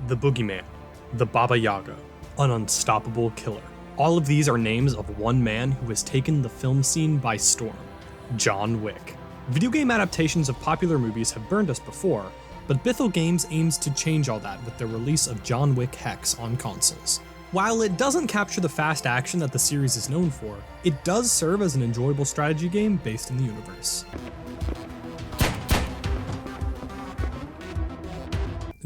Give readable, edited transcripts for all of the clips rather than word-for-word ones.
the Boogeyman, the Baba Yaga, an unstoppable killer. All of these are names of one man who has taken the film scene by storm, John Wick. Video game adaptations of popular movies have burned us before, but Bithell Games aims to change all that with the release of John Wick Hex on consoles. While it doesn't capture the fast action that the series is known for, it does serve as an enjoyable strategy game based in the universe.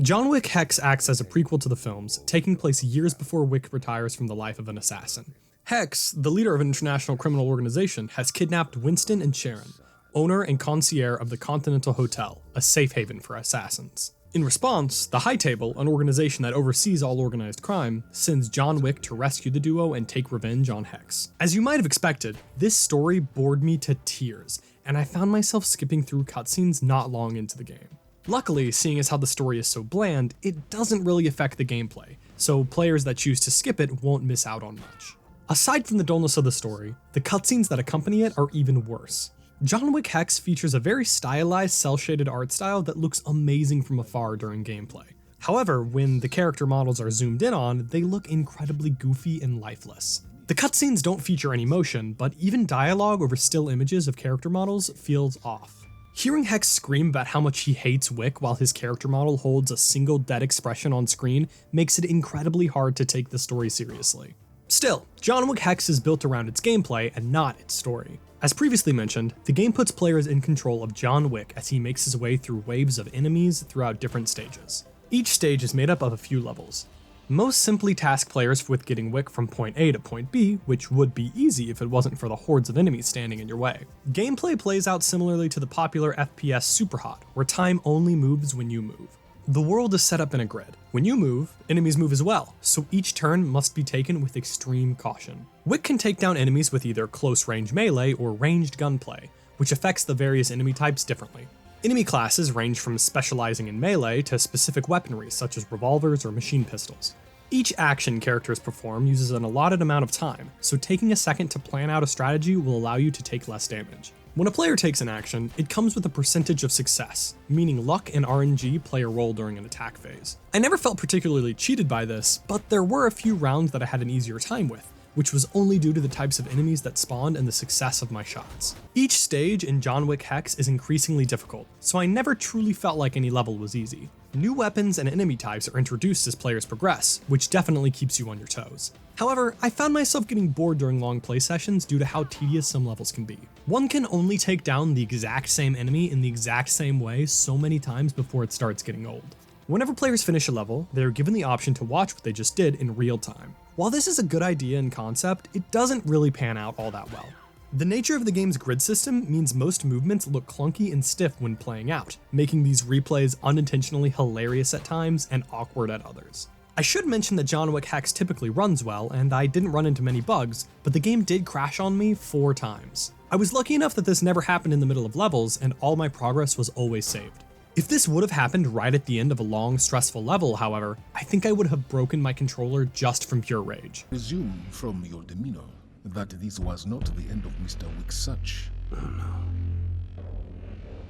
John Wick Hex acts as a prequel to the films, taking place years before Wick retires from the life of an assassin. Hex, the leader of an international criminal organization, has kidnapped Winston and Sharon, owner and concierge of the Continental Hotel, a safe haven for assassins. In response, the High Table, an organization that oversees all organized crime, sends John Wick to rescue the duo and take revenge on Hex. As you might have expected, this story bored me to tears, and I found myself skipping through cutscenes not long into the game. Luckily, seeing as how the story is so bland, it doesn't really affect the gameplay, so players that choose to skip it won't miss out on much. Aside from the dullness of the story, the cutscenes that accompany it are even worse. John Wick Hex features a very stylized, cel-shaded art style that looks amazing from afar during gameplay. However, when the character models are zoomed in on, they look incredibly goofy and lifeless. The cutscenes don't feature any motion, but even dialogue over still images of character models feels off. Hearing Hex scream about how much he hates Wick while his character model holds a single dead expression on screen makes it incredibly hard to take the story seriously. Still, John Wick Hex is built around its gameplay and not its story. As previously mentioned, the game puts players in control of John Wick as he makes his way through waves of enemies throughout different stages. Each stage is made up of a few levels. Most simply task players with getting Wick from point A to point B, which would be easy if it wasn't for the hordes of enemies standing in your way. Gameplay plays out similarly to the popular FPS Superhot, where time only moves when you move. The world is set up in a grid. When you move, enemies move as well, so each turn must be taken with extreme caution. Wick can take down enemies with either close-range melee or ranged gunplay, which affects the various enemy types differently. Enemy classes range from specializing in melee to specific weaponry such as revolvers or machine pistols. Each action characters perform uses an allotted amount of time, so taking a second to plan out a strategy will allow you to take less damage. When a player takes an action, it comes with a percentage of success, meaning luck and RNG play a role during an attack phase. I never felt particularly cheated by this, but there were a few rounds that I had an easier time with, which was only due to the types of enemies that spawned and the success of my shots. Each stage in John Wick Hex is increasingly difficult, so I never truly felt like any level was easy. New weapons and enemy types are introduced as players progress, which definitely keeps you on your toes. However, I found myself getting bored during long play sessions due to how tedious some levels can be. One can only take down the exact same enemy in the exact same way so many times before it starts getting old. Whenever players finish a level, they are given the option to watch what they just did in real time. While this is a good idea in concept, it doesn't really pan out all that well. The nature of the game's grid system means most movements look clunky and stiff when playing out, making these replays unintentionally hilarious at times and awkward at others. I should mention that John Wick Hex typically runs well, and I didn't run into many bugs, but the game did crash on me 4 times. I was lucky enough that this never happened in the middle of levels, and all my progress was always saved. If this would have happened right at the end of a long, stressful level, however, I think I would have broken my controller just from pure rage. Presume from your demeanor that this was not the end of Mr. Wick's search. Oh no.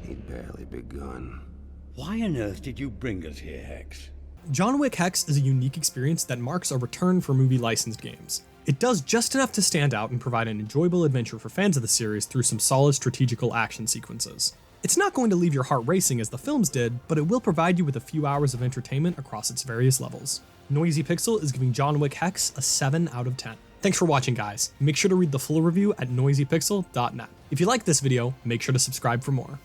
He'd barely begun. Why on earth did you bring us here, Hex? John Wick Hex is a unique experience that marks a return for movie licensed games. It does just enough to stand out and provide an enjoyable adventure for fans of the series through some solid strategical action sequences. It's not going to leave your heart racing as the films did, but it will provide you with a few hours of entertainment across its various levels. Noisy Pixel is giving John Wick Hex a 7 out of 10. Thanks for watching, guys. Make sure to read the full review at noisypixel.net. If you like this video, make sure to subscribe for more.